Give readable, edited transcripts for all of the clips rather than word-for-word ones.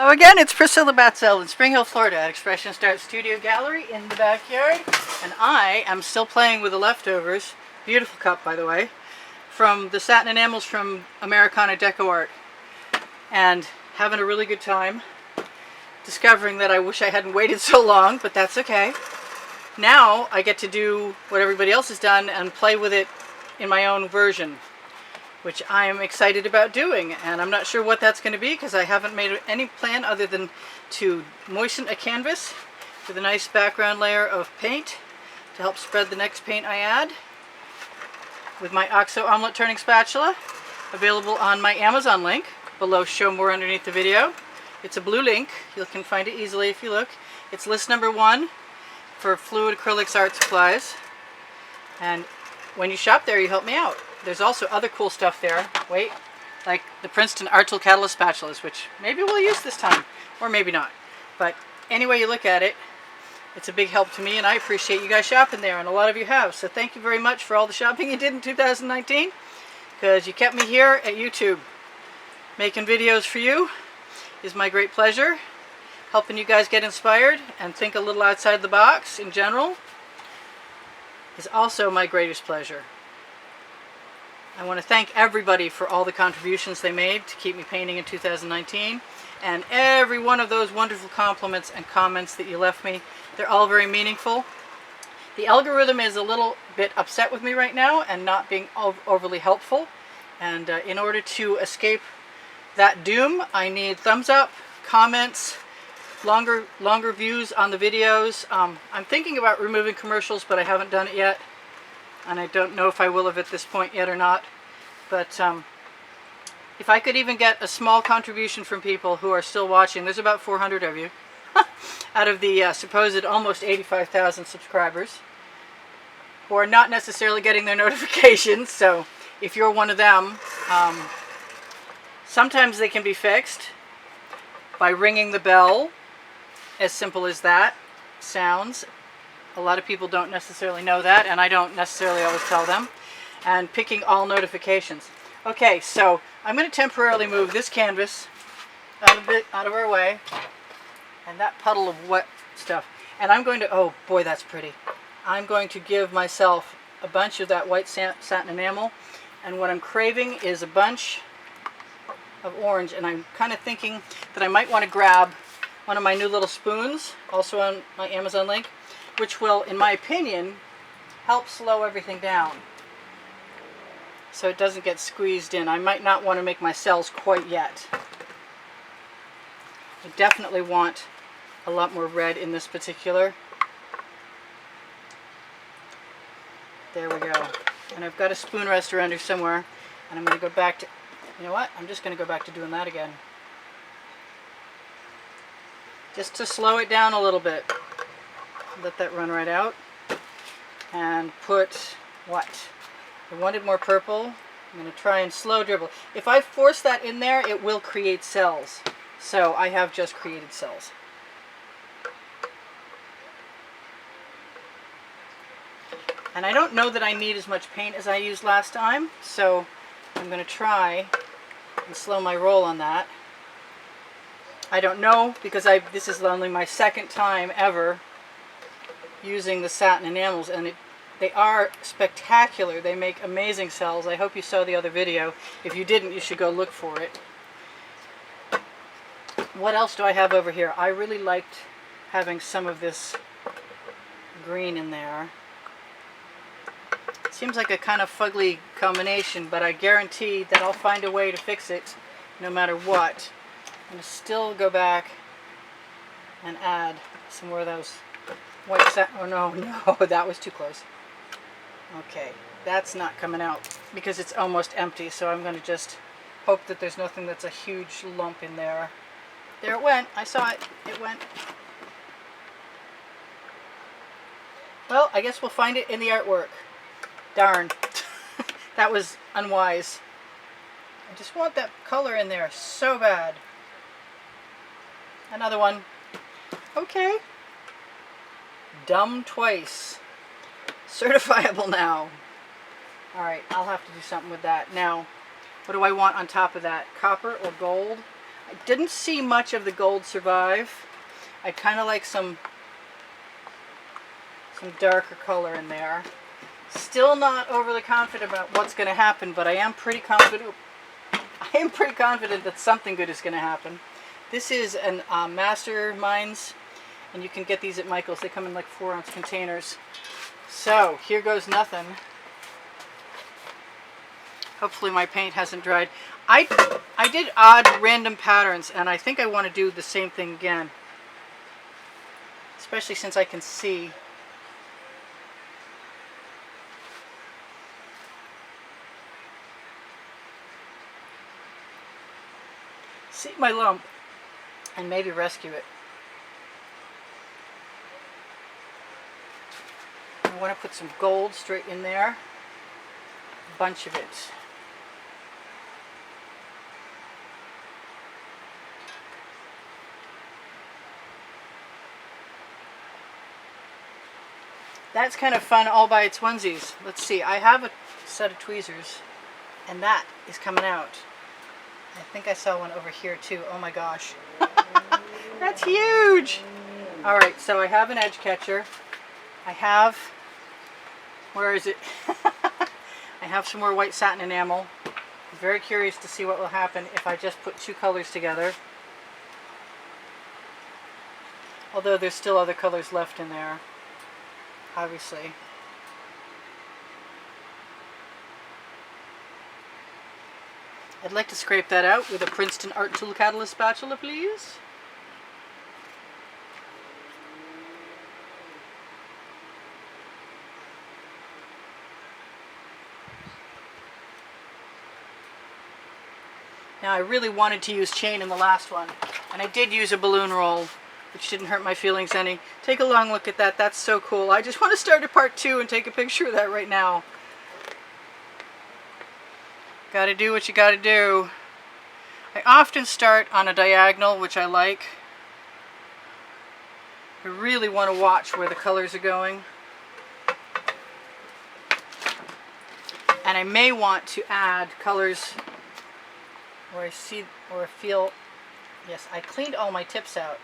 Hello again, it's Priscilla Batzell in Spring Hill, Florida at Expressionist Art Studio Gallery in the backyard. And I am still playing with the leftovers, beautiful cup by the way, from the Satin Enamels from Americana Deco Art. And having a really good time, discovering that I wish I hadn't waited so long, but that's okay. Now I get to do what everybody else has done and play with it in my own version, which I am excited about doing, and I'm not sure what that's going to be because I haven't made any plan other than to moisten a canvas with a nice background layer of paint to help spread the next paint I add with my OXO omelet turning spatula, available on my Amazon link below. Show more underneath the video. It's a blue link. You can find it easily if you look. It's list number 1 for fluid acrylics art supplies, and when you shop there you help me out. There's also other cool stuff there, like the Princeton Art Tool Catalyst spatulas, which maybe we'll use this time, or maybe not. But any way you look at it, it's a big help to me, and I appreciate you guys shopping there, and a lot of you have. So thank you very much for all the shopping you did in 2019, because you kept me here at YouTube. Making videos for you is my great pleasure. Helping you guys get inspired and think a little outside the box in general is also my greatest pleasure. I want to thank everybody for all the contributions they made to keep me painting in 2019, and every one of those wonderful compliments and comments that you left me. They're all very meaningful. The algorithm is a little bit upset with me right now and not being overly helpful, and in order to escape that doom, I need thumbs up, comments, longer views on the videos. I'm thinking about removing commercials, but I haven't done it yet. And I don't know if I will have at this point yet or not. But if I could even get a small contribution from people who are still watching, there's about 400 of you, out of the supposed almost 85,000 subscribers, who are not necessarily getting their notifications. So if you're one of them, sometimes they can be fixed by ringing the bell. As simple as that sounds. A lot of people don't necessarily know that, and I don't necessarily always tell them. And picking all notifications. Okay, so I'm going to temporarily move this canvas out of our way, and that puddle of wet stuff. And I'm going to, oh boy, that's pretty. I'm going to give myself a bunch of that white satin enamel, and what I'm craving is a bunch of orange, and I'm kind of thinking that I might want to grab one of my new little spoons, also on my Amazon link, which will, in my opinion, help slow everything down so it doesn't get squeezed in. I might not want to make my cells quite yet. I definitely want a lot more red in this particular. There we go. And I've got a spoon rest around here somewhere, and I'm going to go back to, you know what? I'm just going to go back to doing that again. Just to slow it down a little bit. Let that run right out. And put what? I wanted more purple. I'm going to try and slow dribble. If I force that in there, it will create cells. So I have just created cells. And I don't know that I need as much paint as I used last time, so I'm going to try and slow my roll on that. I don't know, because this is only my second time ever using the satin enamels, and they are spectacular. They make amazing cells. I hope you saw the other video. If you didn't, you should go look for it. What else do I have over here? I really liked having some of this green in there. It seems like a kind of fugly combination, but I guarantee that I'll find a way to fix it no matter what. I'm going to still go back and add some more of those white satin. Oh no, that was too close. Okay, that's not coming out because it's almost empty, so I'm going to just hope that there's nothing that's a huge lump in there. There it went. I saw it. It went. Well, I guess we'll find it in the artwork. Darn. That was unwise. I just want that color in there so bad. Another one. Okay. Dumb twice. Certifiable now. Alright, I'll have to do something with that. Now, what do I want on top of that? Copper or gold? I didn't see much of the gold survive. I kind of like some darker color in there. Still not overly confident about what's going to happen, but I am pretty confident. I am pretty confident that something good is going to happen. This is an Masterminds, and you can get these at Michael's. They come in like 4-ounce containers. So here goes nothing. Hopefully my paint hasn't dried. I did odd random patterns, and I think I want to do the same thing again, especially since I can see. See my lump and maybe rescue it. I want to put some gold straight in there, a bunch of it. That's kind of fun all by its onesies. Let's see, I have a set of tweezers, and that is coming out. I think I saw one over here too. Oh my gosh. That's huge! Alright, so I have an edge catcher. I have, where is it? I have some more white satin enamel. I'm very curious to see what will happen if I just put two colors together. Although there's still other colors left in there, obviously. I'd like to scrape that out with a Princeton Art Tool Catalyst spatula, please. Now I really wanted to use chain in the last one, and I did use a balloon roll, which didn't hurt my feelings any. Take a long look at that. That's so cool. I just want to start a part 2 and take a picture of that right now. Gotta do what you gotta do. I often start on a diagonal, which I like. I really want to watch where the colors are going. And I may want to add colors where I see or feel. Yes, I cleaned all my tips out.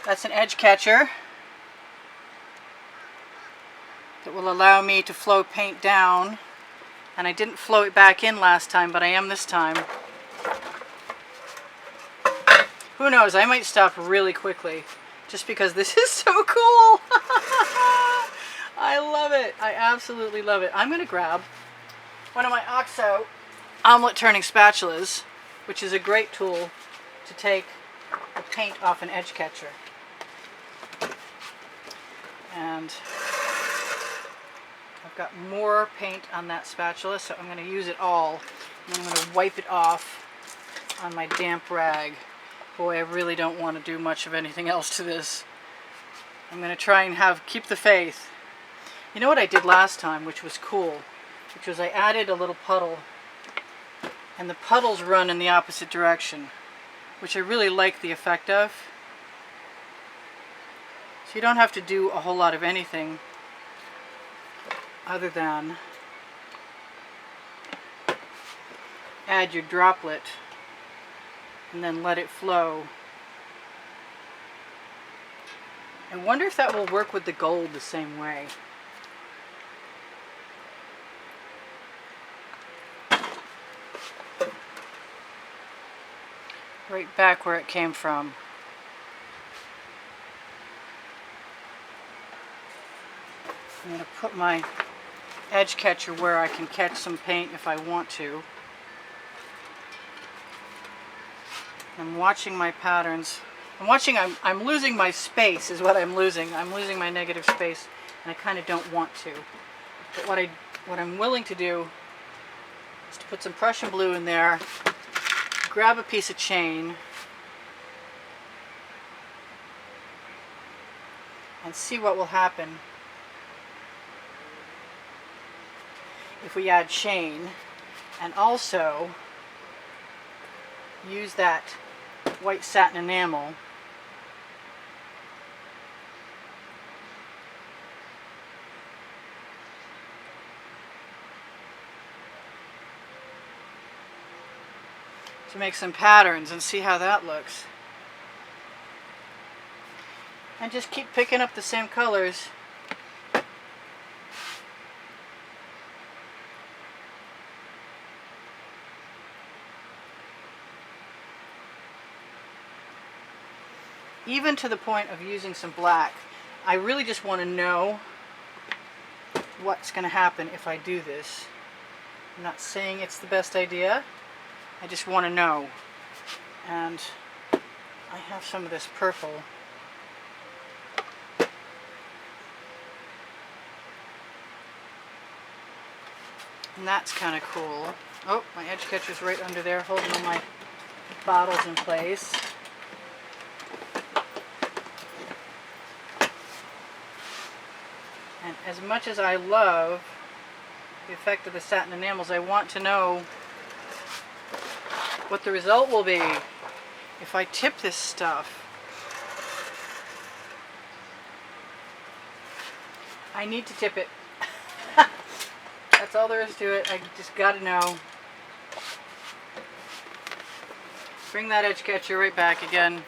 That's an edge catcher that will allow me to flow paint down, and I didn't flow it back in last time, but I am this time. Who knows, I might stop really quickly just because this is so cool. I love it. I absolutely love it. I'm going to grab one of my OXO omelet turning spatulas, which is a great tool to take the paint off an edge catcher. And I've got more paint on that spatula, so I'm going to use it all. And I'm going to wipe it off on my damp rag. Boy, I really don't want to do much of anything else to this. I'm going to try and keep the faith. You know what I did last time, which was cool, which was I added a little puddle, and the puddles run in the opposite direction, which I really like the effect of. So you don't have to do a whole lot of anything other than add your droplet and then let it flow. I wonder if that will work with the gold the same way. Right back where it came from. I'm going to put my edge catcher where I can catch some paint if I want to. I'm watching my patterns. I'm losing my space is what I'm losing. I'm losing my negative space, and I kind of don't want to. But what I'm willing to do is to put some Prussian blue in there, grab a piece of chain, and see what will happen if we add chain, and also use that white satin enamel to make some patterns and see how that looks. And just keep picking up the same colors. Even to the point of using some black. I really just want to know what's going to happen if I do this. I'm not saying it's the best idea. I just want to know. And I have some of this purple. And that's kind of cool. Oh, my edge catcher's right under there holding all my bottles in place. And as much as I love the effect of the satin enamels, I want to know what the result will be if I tip this stuff. I need to tip it. That's all there is to it. I just gotta know. Bring that edge catcher right back again.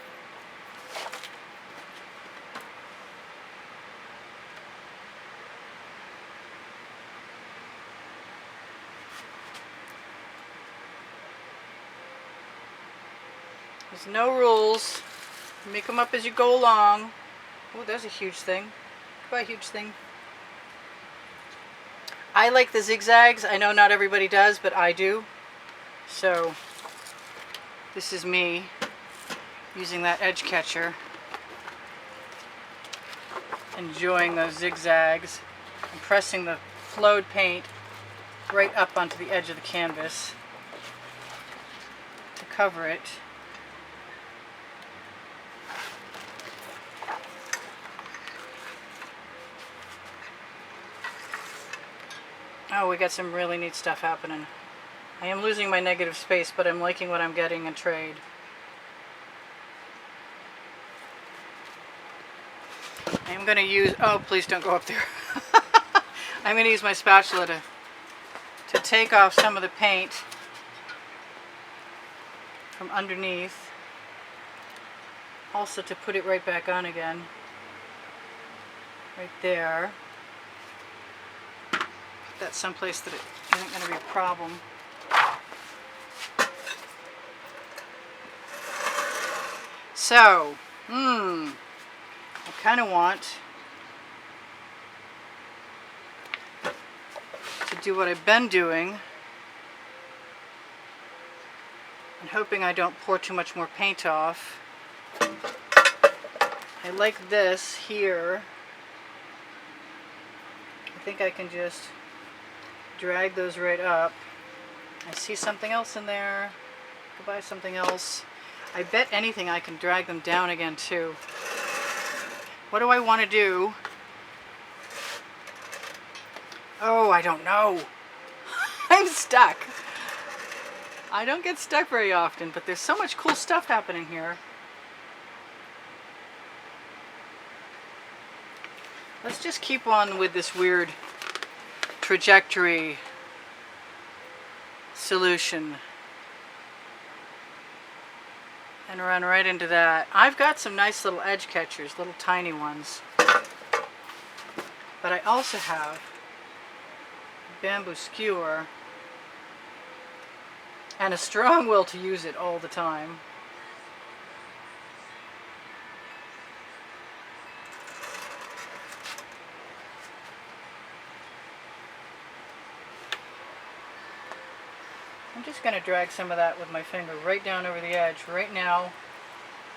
There's no rules. Make them up as you go along. Oh, there's a huge thing. Quite a huge thing. I like the zigzags. I know not everybody does, but I do. So this is me using that edge catcher, enjoying those zigzags, and pressing the flowed paint right up onto the edge of the canvas to cover it. Oh, we got some really neat stuff happening. I am losing my negative space, but I'm liking what I'm getting in trade. I am going to use, oh please don't go up there. I'm going to use my spatula to take off some of the paint from underneath. Also to put it right back on again. Right there. That's someplace that it isn't going to be a problem. So, I kind of want to do what I've been doing and hoping I don't pour too much more paint off. I like this here. I think I can just drag those right up. I see something else in there. Go buy something else. I bet anything I can drag them down again too. What do I want to do? Oh, I don't know. I'm stuck. I don't get stuck very often, but there's so much cool stuff happening here. Let's just keep on with this weird trajectory solution and run right into that. I've got some nice little edge catchers, little tiny ones, but I also have a bamboo skewer and a strong will to use it all the time. I'm just going to drag some of that with my finger right down over the edge, right now,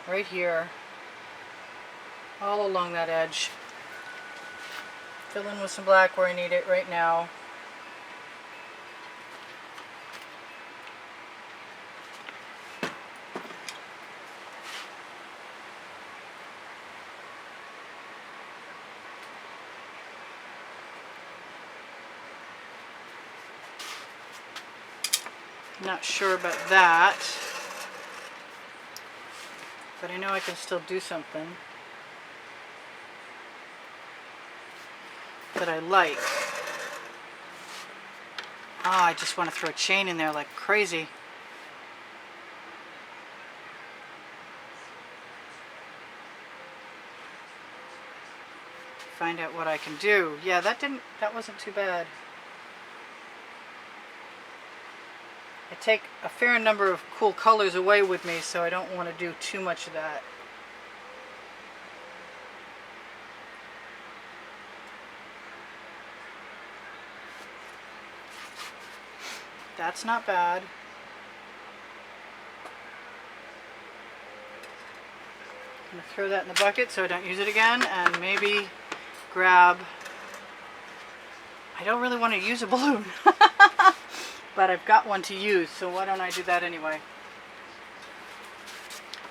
right here, all along that edge. Fill in with some black where I need it right now. Not sure about that, but I know I can still do something that I like. Ah, I just want to throw a chain in there like crazy. find out what I can do. Yeah, that wasn't too bad. I take a fair number of cool colors away with me, so I don't want to do too much of that. That's not bad. I'm going to throw that in the bucket so I don't use it again, and maybe grab... I don't really want to use a balloon, but I've got one to use, so why don't I do that anyway?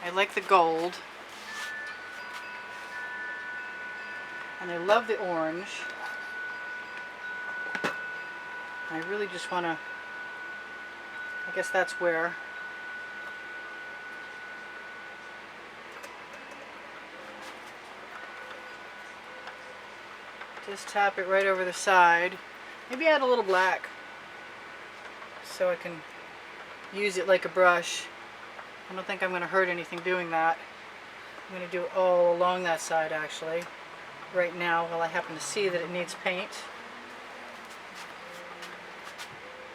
I like the gold, and I love the orange. I really just want to... I guess that's where... Just tap it right over the side. Maybe add a little black so I can use it like a brush. I don't think I'm going to hurt anything doing that. I'm going to do it all along that side actually right now while I happen to see that it needs paint.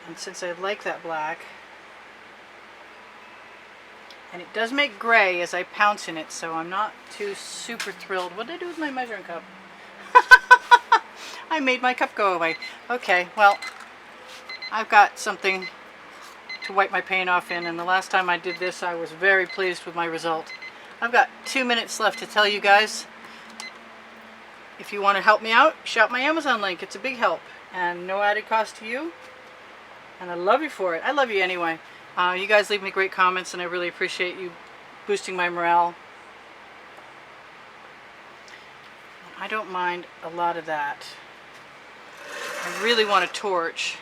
And since I like that black, and it does make gray as I pounce in it, so I'm not too super thrilled. What did I do with my measuring cup? I made my cup go away. Okay, well, I've got something to wipe my paint off in, and the last time I did this I was very pleased with my result. I've got 2 minutes left to tell you guys. If you want to help me out, shout my Amazon link. It's a big help and no added cost to you. And I love you for it. I love you anyway. You guys leave me great comments and I really appreciate you boosting my morale. I don't mind a lot of that. I really want a torch.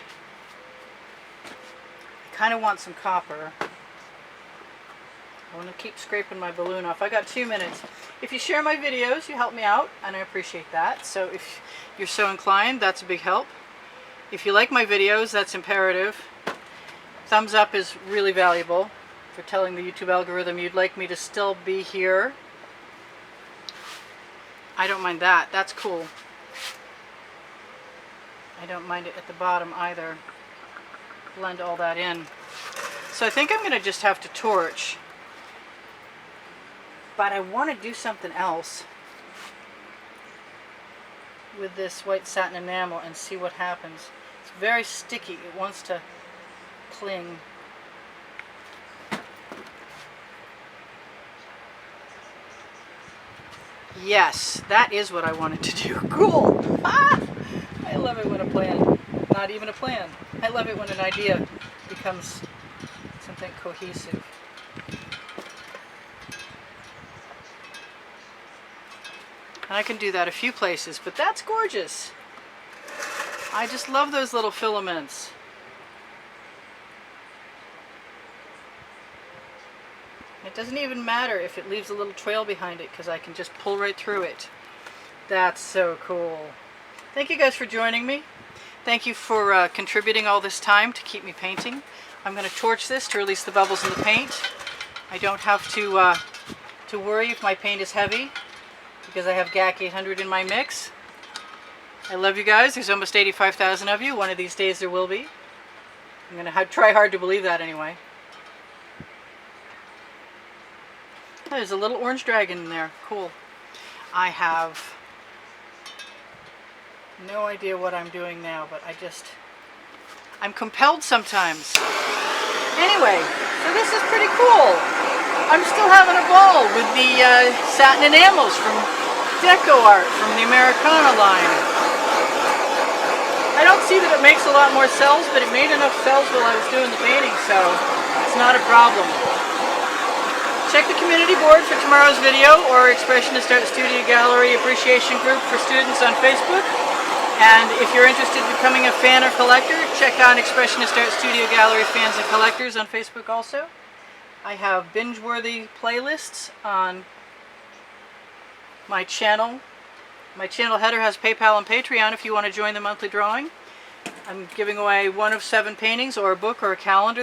I kind of want some copper. I want to keep scraping my balloon off. I got 2 minutes. If you share my videos, you help me out, and I appreciate that. So if you're so inclined, that's a big help. If you like my videos, that's imperative. Thumbs up is really valuable for telling the YouTube algorithm you'd like me to still be here. I don't mind that. That's cool. I don't mind it at the bottom either. Blend all that in. So I think I'm going to just have to torch. But I want to do something else with this white satin enamel and see what happens. It's very sticky. It wants to cling. Yes, that is what I wanted to do. Cool! Ah! I love it when a plan, not even a plan. I love it when an idea becomes something cohesive. And I can do that a few places, but that's gorgeous. I just love those little filaments. It doesn't even matter if it leaves a little trail behind it because I can just pull right through it. That's so cool. Thank you guys for joining me. Thank you for contributing all this time to keep me painting. I'm going to torch this to release the bubbles in the paint. I don't have to worry if my paint is heavy because I have GAC 800 in my mix. I love you guys. There's almost 85,000 of you. One of these days there will be. I'm going to try hard to believe that anyway. There's a little orange dragon in there. Cool. I have no idea what I'm doing now, but I'm compelled sometimes. Anyway, so this is pretty cool. I'm still having a ball with the satin enamels from Deco Art from the Americana line. I don't see that it makes a lot more cells, but it made enough cells while I was doing the painting, so it's not a problem. Check the community board for tomorrow's video or Expressionist Art Studio Gallery Appreciation Group for students on Facebook. And if you're interested in becoming a fan or collector, check out Expressionist Art Studio Gallery Fans and Collectors on Facebook also. I have binge-worthy playlists on my channel. My channel header has PayPal and Patreon if you want to join the monthly drawing. I'm giving away 1 of 7 paintings or a book or a calendar this